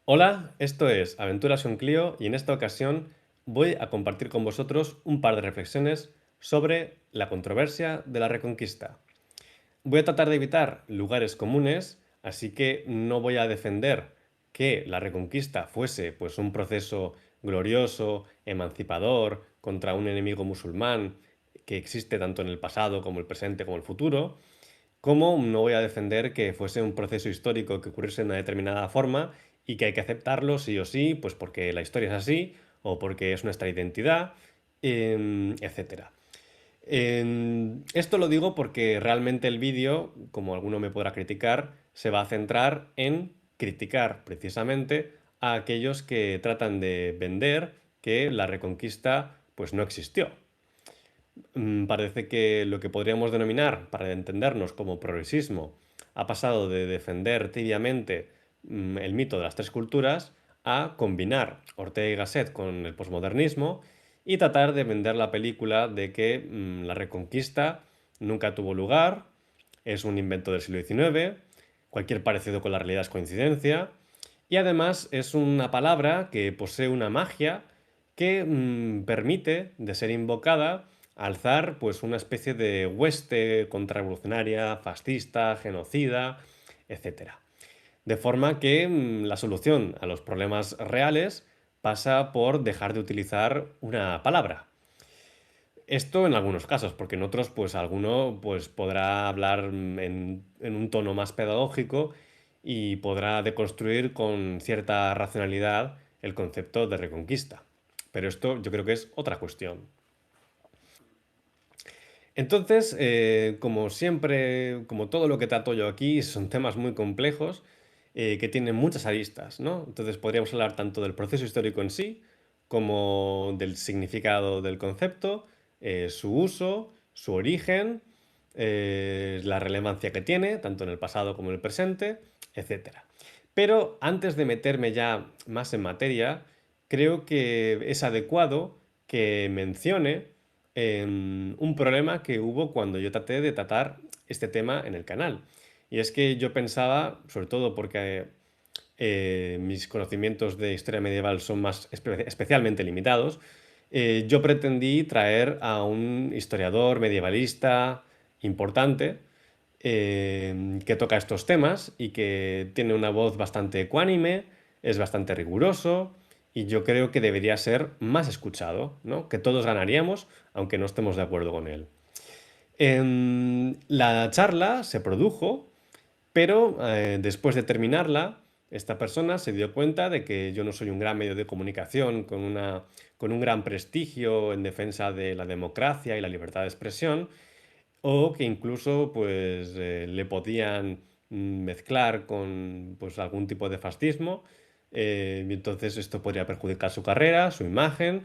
Hola, esto es Aventuras con Clio y en esta ocasión voy a compartir con vosotros un par de reflexiones sobre la controversia de la Reconquista. Voy a tratar de evitar lugares comunes, así que no voy a defender que la Reconquista fuese pues un proceso glorioso, emancipador, contra un enemigo musulmán que existe tanto en el pasado como el presente como el futuro, como no voy a defender que fuese un proceso histórico que ocurriese de una determinada forma y que hay que aceptarlo sí o sí, pues porque la historia es así o porque es nuestra identidad, etcétera. Esto lo digo porque realmente el vídeo, como alguno me podrá criticar, se va a centrar en criticar precisamente a aquellos que tratan de vender que la Reconquista pues no existió. Parece que lo que podríamos denominar, para entendernos como progresismo, ha pasado de defender tibiamente el mito de las tres culturas a combinar Ortega y Gasset con el posmodernismo y tratar de vender la película de que la Reconquista nunca tuvo lugar, es un invento del siglo XIX, cualquier parecido con la realidad es coincidencia, y además es una palabra que posee una magia que permite, de ser invocada, alzar pues una especie de hueste contrarrevolucionaria, fascista, genocida, etcétera. De forma que la solución a los problemas reales pasa por dejar de utilizar una palabra. Esto en algunos casos, porque en otros, pues alguno pues, podrá hablar en un tono más pedagógico y podrá deconstruir con cierta racionalidad el concepto de reconquista. Pero esto yo creo que es otra cuestión. Entonces, como siempre, como todo lo que trato yo aquí, son temas muy complejos que tienen muchas aristas, ¿no? Entonces podríamos hablar tanto del proceso histórico en sí, como del significado del concepto, su uso, su origen, la relevancia que tiene, tanto en el pasado como en el presente, etcétera. Pero antes de meterme ya más en materia, creo que es adecuado que mencione un problema que hubo cuando yo traté de tratar este tema en el canal. Y es que yo pensaba, sobre todo porque mis conocimientos de historia medieval son más especialmente limitados, yo pretendí traer a un historiador medievalista importante que toca estos temas y que tiene una voz bastante ecuánime, es bastante riguroso y yo creo que debería ser más escuchado, ¿no? Que todos ganaríamos, aunque no estemos de acuerdo con él. La charla se produjo, pero después de terminarla, esta persona se dio cuenta de que yo no soy un gran medio de comunicación con un gran prestigio en defensa de la democracia y la libertad de expresión, o que incluso pues, le podían mezclar con pues, algún tipo de fascismo, y entonces esto podría perjudicar su carrera, su imagen.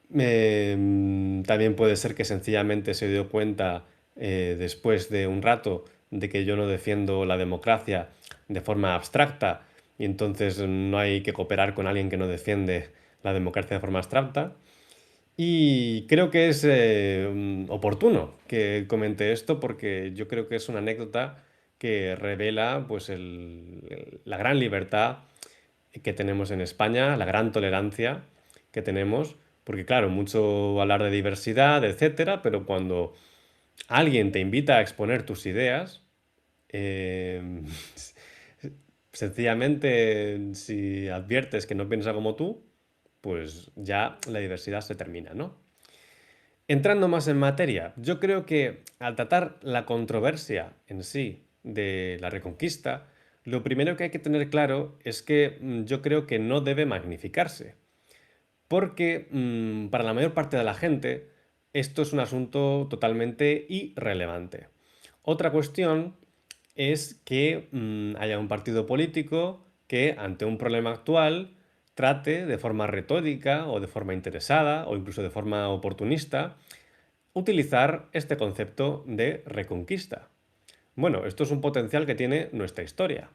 También puede ser que sencillamente se dio cuenta después de un rato de que yo no defiendo la democracia de forma abstracta y entonces no hay que cooperar con alguien que no defiende la democracia de forma abstracta. Y creo que es oportuno que comente esto porque yo creo que es una anécdota que revela pues, la gran libertad que tenemos en España, la gran tolerancia que tenemos, porque claro, mucho hablar de diversidad, etcétera, pero cuando alguien te invita a exponer tus ideas, eh, sencillamente si adviertes que no piensa como tú, pues ya la diversidad se termina, ¿no? Entrando más en materia, yo creo que al tratar la controversia en sí de la Reconquista, lo primero que hay que tener claro es que yo creo que no debe magnificarse, porque para la mayor parte de la gente esto es un asunto totalmente irrelevante. Otra cuestión es que haya un partido político que ante un problema actual trate de forma retórica o de forma interesada o incluso de forma oportunista utilizar este concepto de reconquista. Bueno, esto es un potencial que tiene nuestra historia.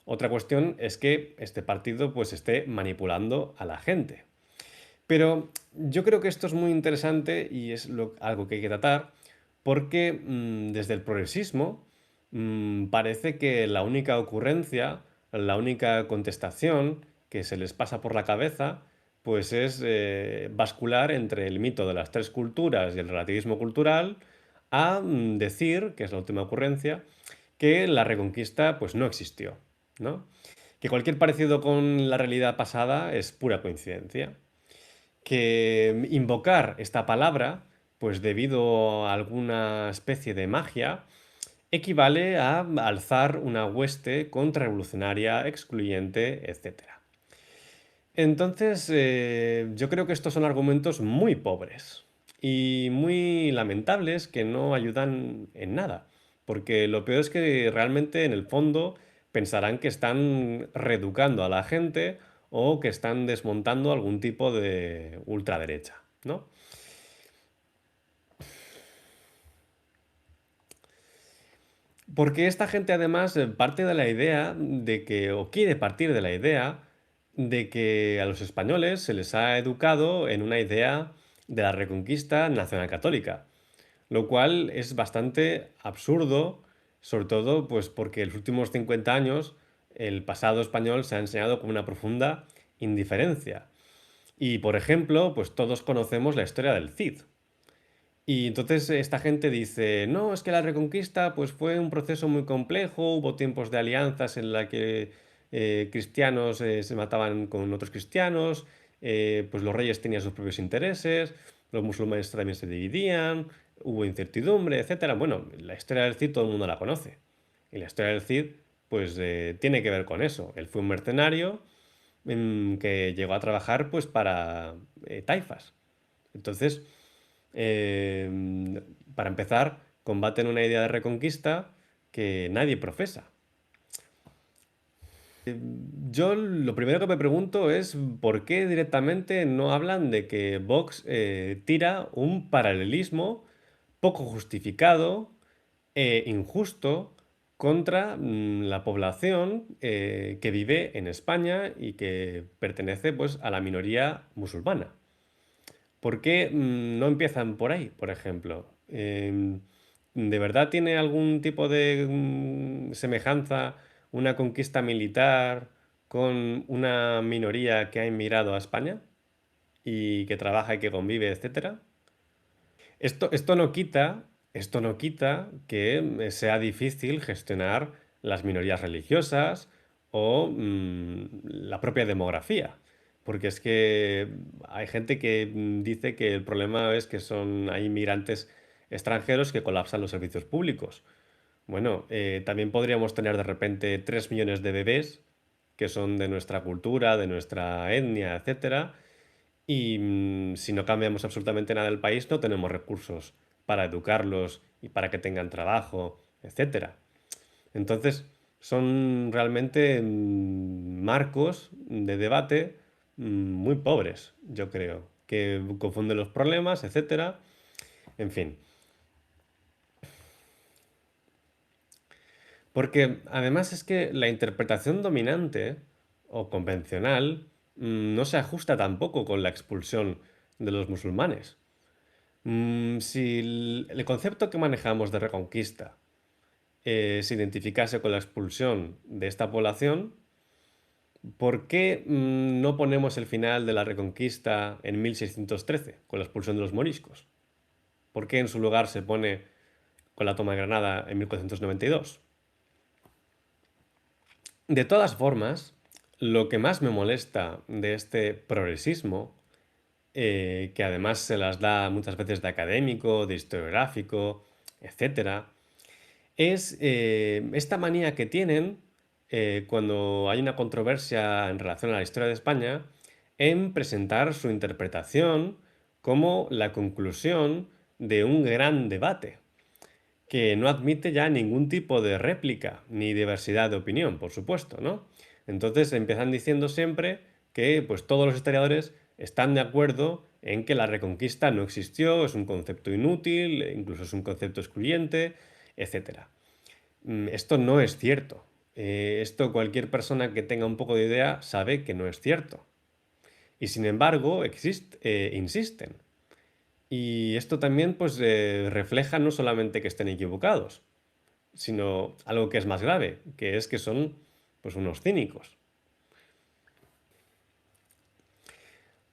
Otra cuestión es que este partido pues esté manipulando a la gente. Pero yo creo que esto es muy interesante y es algo que hay que tratar porque desde el progresismo parece que la única ocurrencia la única contestación que se les pasa por la cabeza pues es bascular entre el mito de las tres culturas y el relativismo cultural a decir, que es la última ocurrencia, que la Reconquista pues no existió, ¿no? Que cualquier parecido con la realidad pasada es pura coincidencia. Que invocar esta palabra, pues debido a alguna especie de magia, equivale a alzar una hueste contrarrevolucionaria, excluyente, etc. Entonces, yo creo que estos son argumentos muy pobres y muy lamentables que no ayudan en nada, porque lo peor es que realmente en el fondo pensarán que están reeducando a la gente o que están desmontando algún tipo de ultraderecha, ¿no? Porque esta gente además parte de la idea de que, o quiere partir de la idea de que a los españoles se les ha educado en una idea de la reconquista nacional católica, lo cual es bastante absurdo, sobre todo pues porque en los últimos 50 años el pasado español se ha enseñado con una profunda indiferencia. Y por ejemplo, pues todos conocemos la historia del Cid. Y entonces esta gente dice, no, es que la Reconquista pues fue un proceso muy complejo, hubo tiempos de alianzas en la que cristianos se mataban con otros cristianos, pues los reyes tenían sus propios intereses, los musulmanes también se dividían, hubo incertidumbre, etcétera. Bueno, la historia del Cid todo el mundo la conoce. Y la historia del Cid pues tiene que ver con eso. Él fue un mercenario que llegó a trabajar pues para taifas. Entonces, para empezar, combaten una idea de reconquista que nadie profesa. Yo lo primero que me pregunto es por qué directamente no hablan de que Vox tira un paralelismo poco justificado e injusto contra la población que vive en España y que pertenece pues, a la minoría musulmana. ¿Por qué no empiezan por ahí, por ejemplo? ¿De verdad tiene algún tipo de semejanza una conquista militar con una minoría que ha emigrado a España y que trabaja y que convive, etcétera? Esto no quita que sea difícil gestionar las minorías religiosas o la propia demografía. Porque es que hay gente que dice que el problema es que hay inmigrantes extranjeros que colapsan los servicios públicos. Bueno, también podríamos tener de repente 3 millones de bebés que son de nuestra cultura, de nuestra etnia, etcétera, y si no cambiamos absolutamente nada del país, no tenemos recursos para educarlos y para que tengan trabajo, etcétera. Entonces, son realmente marcos de debate muy pobres, yo creo, que confunden los problemas, etcétera. En fin. Porque además es que la interpretación dominante o convencional no se ajusta tampoco con la expulsión de los musulmanes. Si el concepto que manejamos de reconquista se identificase con la expulsión de esta población, ¿por qué no ponemos el final de la reconquista en 1613, con la expulsión de los moriscos? ¿Por qué en su lugar se pone con la toma de Granada en 1492? De todas formas, lo que más me molesta de este progresismo, que además se las da muchas veces de académico, de historiográfico, etcétera, es esta manía que tienen cuando hay una controversia en relación a la historia de España en presentar su interpretación como la conclusión de un gran debate que no admite ya ningún tipo de réplica ni diversidad de opinión, por supuesto, ¿no? Entonces empiezan diciendo siempre que pues todos los historiadores están de acuerdo en que la reconquista no existió, es un concepto inútil, incluso es un concepto excluyente, etcétera. Esto no es cierto. Esto cualquier persona que tenga un poco de idea sabe que no es cierto. Y sin embargo, insisten. Y esto también pues refleja no solamente que estén equivocados, sino algo que es más grave, que es que son pues unos cínicos.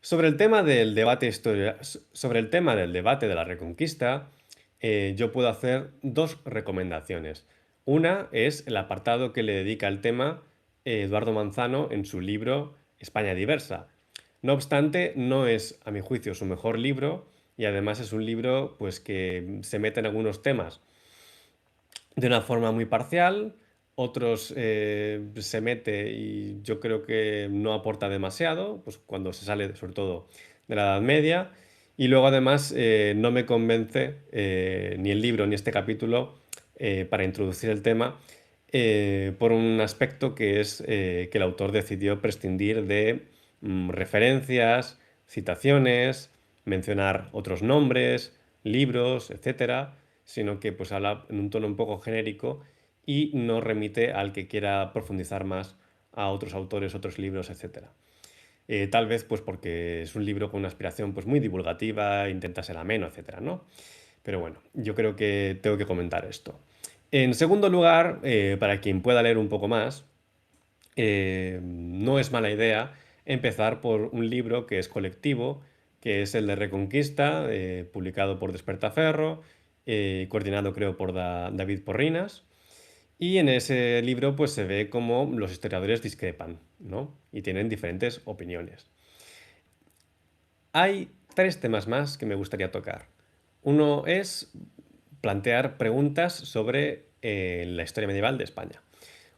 Sobre el tema del debate sobre el tema del debate de la Reconquista, yo puedo hacer dos recomendaciones. Una es el apartado que le dedica al tema Eduardo Manzano en su libro España diversa. No obstante, no es, a mi juicio, su mejor libro y además es un libro pues, que se mete en algunos temas de una forma muy parcial, otros se mete y yo creo que no aporta demasiado, pues cuando se sale sobre todo de la Edad Media, y luego además no me convence ni el libro ni este capítulo para introducir el tema por un aspecto que es que el autor decidió prescindir de referencias, citaciones, mencionar otros nombres, libros, etcétera, sino que pues habla en un tono un poco genérico y no remite al que quiera profundizar más a otros autores, otros libros, etcétera. Tal vez pues porque es un libro con una aspiración pues muy divulgativa, intenta ser ameno, etcétera, ¿no? Pero bueno, yo creo que tengo que comentar esto. En segundo lugar, para quien pueda leer un poco más, no es mala idea empezar por un libro que es colectivo, que es el de Reconquista, publicado por Despertaferro, coordinado creo por David Porrinas. Y en ese libro pues se ve cómo los historiadores discrepan, ¿no? Y tienen diferentes opiniones. Hay tres temas más que me gustaría tocar. Uno es plantear preguntas sobre la historia medieval de España.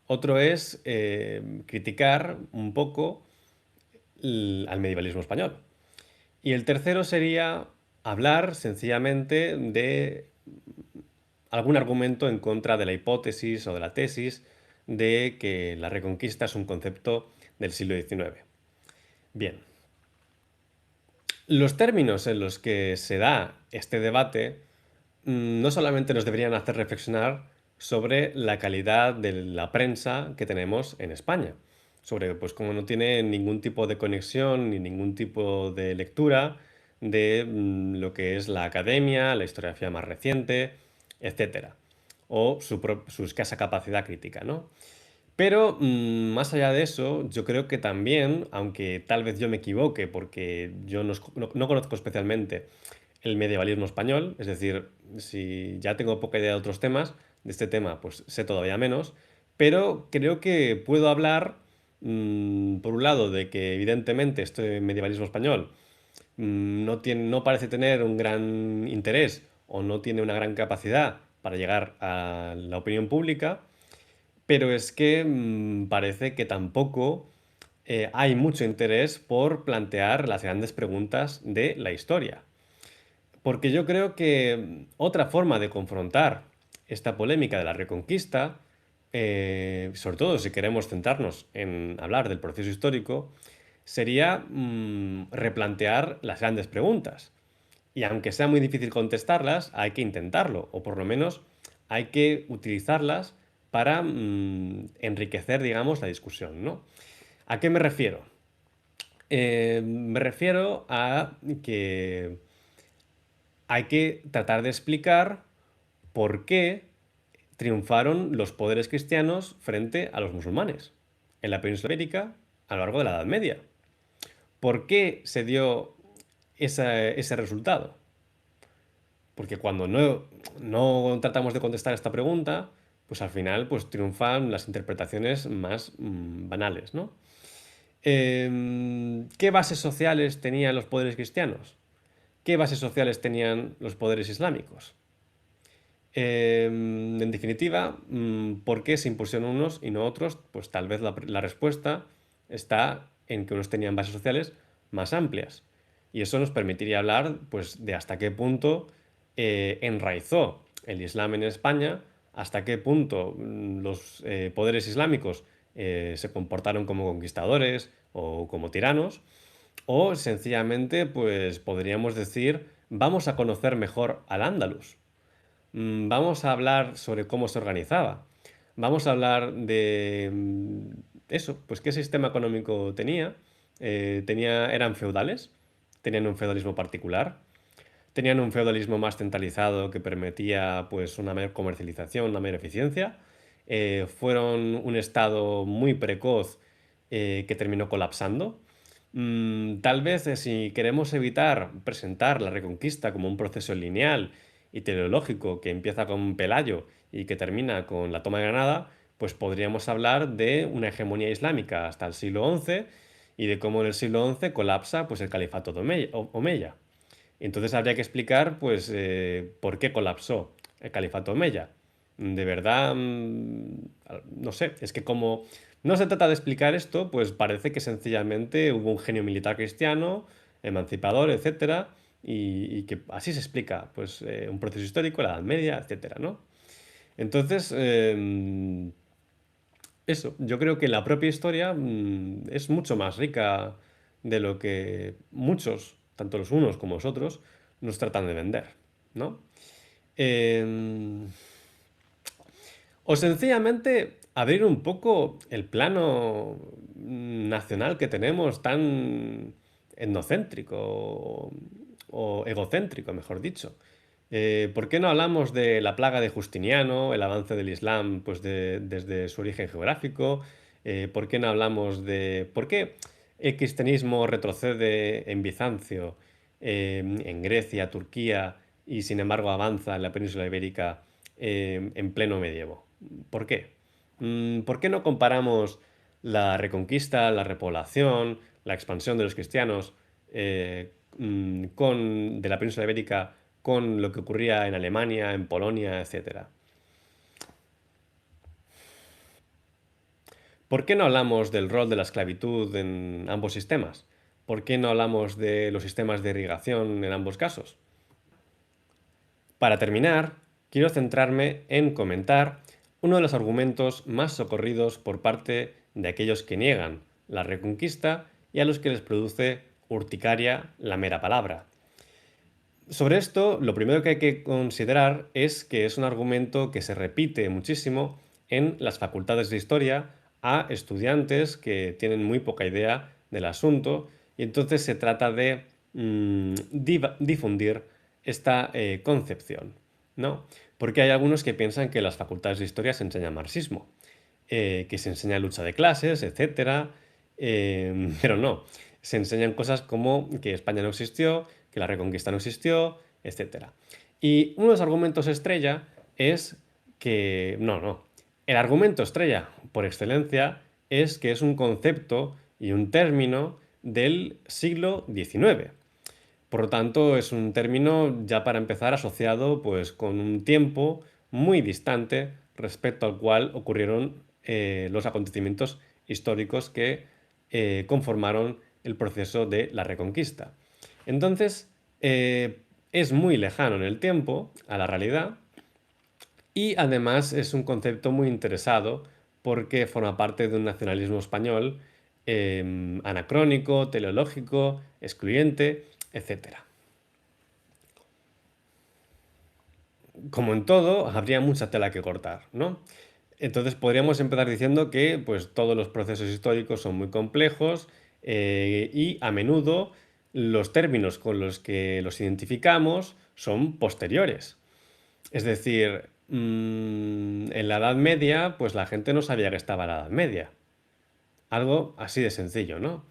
Otro es criticar un poco al medievalismo español. Y el tercero sería hablar sencillamente de algún argumento en contra de la hipótesis o de la tesis de que la Reconquista es un concepto del siglo XIX. Bien, los términos en los que se da este debate no solamente nos deberían hacer reflexionar sobre la calidad de la prensa que tenemos en España, sobre pues cómo no tiene ningún tipo de conexión ni ningún tipo de lectura de lo que es la academia, la historiografía más reciente, etcétera, o su escasa capacidad crítica, ¿no? Pero más allá de eso, yo creo que también, aunque tal vez yo me equivoque porque yo no conozco especialmente el medievalismo español, es decir, si ya tengo poca idea de otros temas, de este tema pues sé todavía menos, pero creo que puedo hablar, por un lado, de que evidentemente este medievalismo español no parece tener un gran interés o no tiene una gran capacidad para llegar a la opinión pública, pero es que parece que tampoco hay mucho interés por plantear las grandes preguntas de la historia. Porque yo creo que otra forma de confrontar esta polémica de la Reconquista, sobre todo si queremos centrarnos en hablar del proceso histórico, sería replantear las grandes preguntas. Y aunque sea muy difícil contestarlas, hay que intentarlo, o por lo menos hay que utilizarlas para enriquecer, digamos, la discusión, ¿no? ¿A qué me refiero? Me refiero a que hay que tratar de explicar por qué triunfaron los poderes cristianos frente a los musulmanes en la península ibérica a lo largo de la Edad Media. ¿Por qué se dio ese resultado? Porque cuando no tratamos de contestar esta pregunta, pues al final pues triunfan las interpretaciones más banales, ¿no? ¿Qué bases sociales tenían los poderes cristianos? ¿Qué bases sociales tenían los poderes islámicos? En definitiva, ¿por qué se impusieron unos y no otros? Pues tal vez la respuesta está en que unos tenían bases sociales más amplias. Y eso nos permitiría hablar pues, de hasta qué punto enraizó el Islam en España, hasta qué punto los poderes islámicos se comportaron como conquistadores o como tiranos, o sencillamente pues podríamos decir, vamos a conocer mejor al Andalus. Vamos a hablar sobre cómo se organizaba. Vamos a hablar de eso, pues qué sistema económico tenía. Eran feudales, tenían un feudalismo particular, tenían un feudalismo más centralizado que permitía pues una mayor comercialización, una mayor eficiencia. fueron un estado muy precoz que terminó colapsando. Tal vez si queremos evitar presentar la Reconquista como un proceso lineal y teleológico que empieza con Pelayo y que termina con la toma de Granada, pues podríamos hablar de una hegemonía islámica hasta el siglo XI y de cómo en el siglo XI colapsa pues, el califato de Omeya. Entonces habría que explicar pues, por qué colapsó el califato omeya. De verdad, no sé, es que como no se trata de explicar esto, pues parece que sencillamente hubo un genio militar cristiano, emancipador, etcétera, y que así se explica pues, un proceso histórico, la Edad Media, etcétera, ¿no? Entonces, eso, yo creo que la propia historia es mucho más rica de lo que muchos, tanto los unos como los otros, nos tratan de vender, ¿no? Em, o sencillamente abrir un poco el plano nacional que tenemos tan etnocéntrico o egocéntrico, mejor dicho. ¿Por qué no hablamos de la plaga de Justiniano, el avance del Islam pues desde su origen geográfico? ¿Por qué no hablamos de por qué el cristianismo retrocede en Bizancio, en Grecia, Turquía y sin embargo avanza en la península ibérica en pleno medievo? ¿Por qué? ¿Por qué no comparamos la reconquista, la repoblación, la expansión de los cristianos de la península ibérica con lo que ocurría en Alemania, en Polonia, etcétera? ¿Por qué no hablamos del rol de la esclavitud en ambos sistemas? ¿Por qué no hablamos de los sistemas de irrigación en ambos casos? Para terminar, quiero centrarme en comentar uno de los argumentos más socorridos por parte de aquellos que niegan la reconquista y a los que les produce urticaria la mera palabra. Sobre esto, lo primero que hay que considerar es que es un argumento que se repite muchísimo en las facultades de historia a estudiantes que tienen muy poca idea del asunto y entonces se trata de difundir esta concepción, ¿no? Porque hay algunos que piensan que en las facultades de historia se enseña marxismo, que se enseña lucha de clases, etcétera, pero no. Se enseñan cosas como que España no existió, que la Reconquista no existió, etcétera. Y uno de los argumentos estrella es que no. El argumento estrella por excelencia es que es un concepto y un término del siglo XIX. Por lo tanto, es un término ya para empezar asociado pues, con un tiempo muy distante respecto al cual ocurrieron los acontecimientos históricos que conformaron el proceso de la Reconquista. Entonces, es muy lejano en el tiempo a la realidad y además es un concepto muy interesado porque forma parte de un nacionalismo español anacrónico, teleológico, excluyente, etcétera. Como en todo, habría mucha tela que cortar, ¿no? Entonces podríamos empezar diciendo que pues, todos los procesos históricos son muy complejos y a menudo los términos con los que los identificamos son posteriores. Es decir, en la Edad Media, pues la gente no sabía que estaba la Edad Media. Algo así de sencillo, ¿no?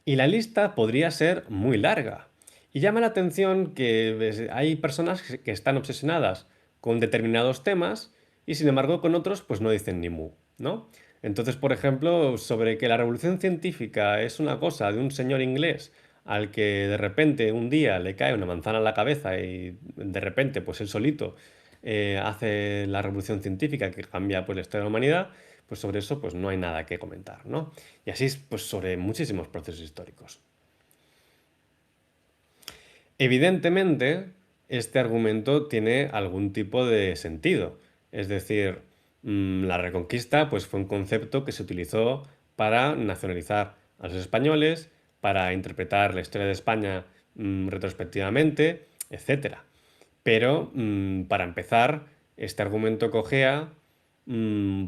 Y la lista podría ser muy larga. Y llama la atención que hay personas que están obsesionadas con determinados temas y sin embargo con otros pues no dicen ni mu, ¿no? Entonces, por ejemplo, sobre que la revolución científica es una cosa de un señor inglés al que de repente un día le cae una manzana en la cabeza y de repente pues él solito hace la revolución científica que cambia pues la historia de la humanidad, pues sobre eso pues no hay nada que comentar, ¿no? Y así es pues sobre muchísimos procesos históricos. Evidentemente, este argumento tiene algún tipo de sentido. Es decir, la Reconquista pues, fue un concepto que se utilizó para nacionalizar a los españoles, para interpretar la historia de España retrospectivamente, etcétera. Pero, para empezar, este argumento cojea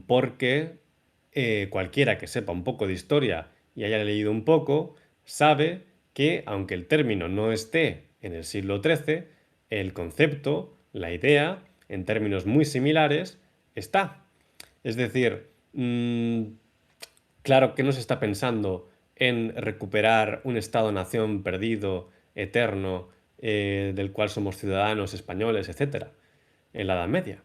porque cualquiera que sepa un poco de historia y haya leído un poco, sabe que aunque el término no esté en el siglo XIII, el concepto, la idea, en términos muy similares, está. Es decir, claro que no se está pensando en recuperar un Estado-nación perdido, eterno, del cual somos ciudadanos españoles, etcétera, en la Edad Media.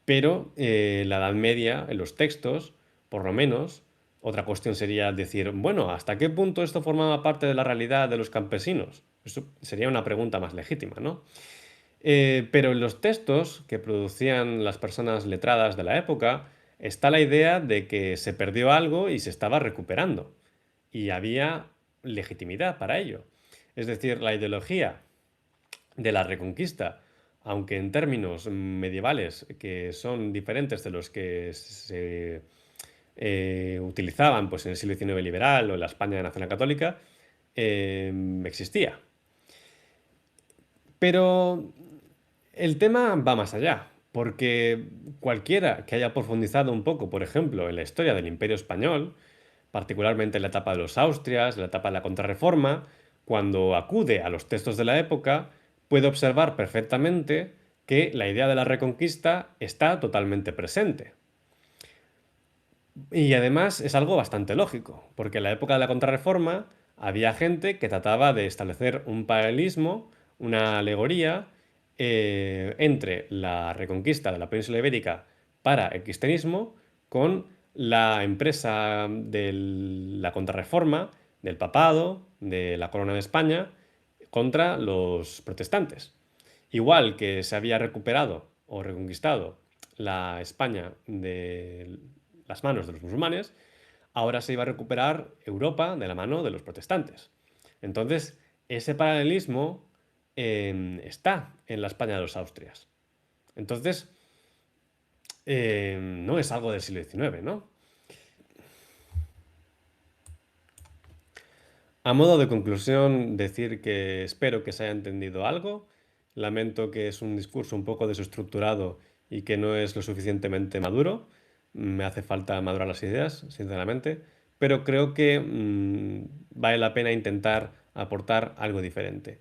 Pero la Edad Media, en los textos, por lo menos, otra cuestión sería decir, bueno, ¿hasta qué punto esto formaba parte de la realidad de los campesinos? Eso sería una pregunta más legítima, ¿no? Pero en los textos que producían las personas letradas de la época está la idea de que se perdió algo y se estaba recuperando. Y había legitimidad para ello. Es decir, la ideología de la Reconquista, aunque en términos medievales que son diferentes de los que se utilizaban pues, en el siglo XIX liberal o en la España nacional católica, existía. Pero el tema va más allá, porque cualquiera que haya profundizado un poco, por ejemplo, en la historia del Imperio Español, particularmente en la etapa de los Austrias, en la etapa de la Contrarreforma, cuando acude a los textos de la época, puede observar perfectamente que la idea de la Reconquista está totalmente presente. Y además es algo bastante lógico, porque en la época de la Contrarreforma había gente que trataba de establecer un paralelismo, una alegoría entre la reconquista de la península ibérica para el cristianismo con la empresa de la Contrarreforma, del papado, de la Corona de España, contra los protestantes. Igual que se había recuperado o reconquistado la España de las manos de los musulmanes, ahora se iba a recuperar Europa de la mano de los protestantes. Entonces, ese paralelismo está en la España de los Austrias. Entonces, no es algo del siglo XIX, ¿no? A modo de conclusión, decir que espero que se haya entendido algo. Lamento que es un discurso un poco desestructurado y que no es lo suficientemente maduro. Me hace falta madurar las ideas, sinceramente, pero creo que vale la pena intentar aportar algo diferente.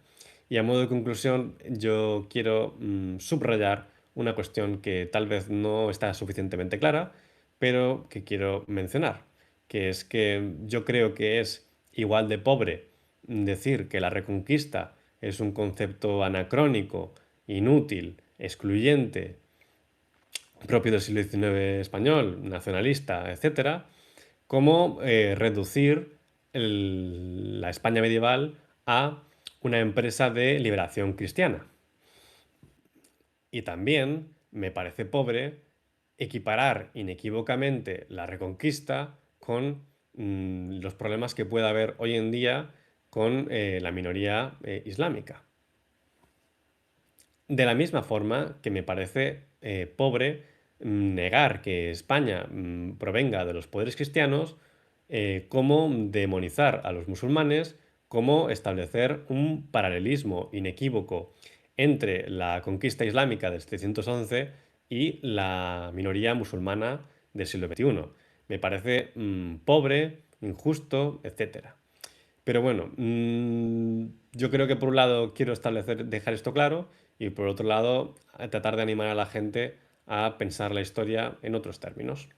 Y a modo de conclusión, yo quiero subrayar una cuestión que tal vez no está suficientemente clara, pero que quiero mencionar, que es que yo creo que es igual de pobre decir que la reconquista es un concepto anacrónico, inútil, excluyente, propio del siglo XIX español, nacionalista, etcétera, como reducir la España medieval a una empresa de liberación cristiana. Y también me parece pobre equiparar inequívocamente la Reconquista con los problemas que pueda haber hoy en día con la minoría islámica. De la misma forma que me parece pobre negar que España provenga de los poderes cristianos, como demonizar a los musulmanes, como establecer un paralelismo inequívoco entre la conquista islámica del 711 y la minoría musulmana del siglo XXI. Me parece pobre, injusto, etcétera. Pero bueno, yo creo que por un lado quiero dejar esto claro y por otro lado tratar de animar a la gente a pensar la historia en otros términos.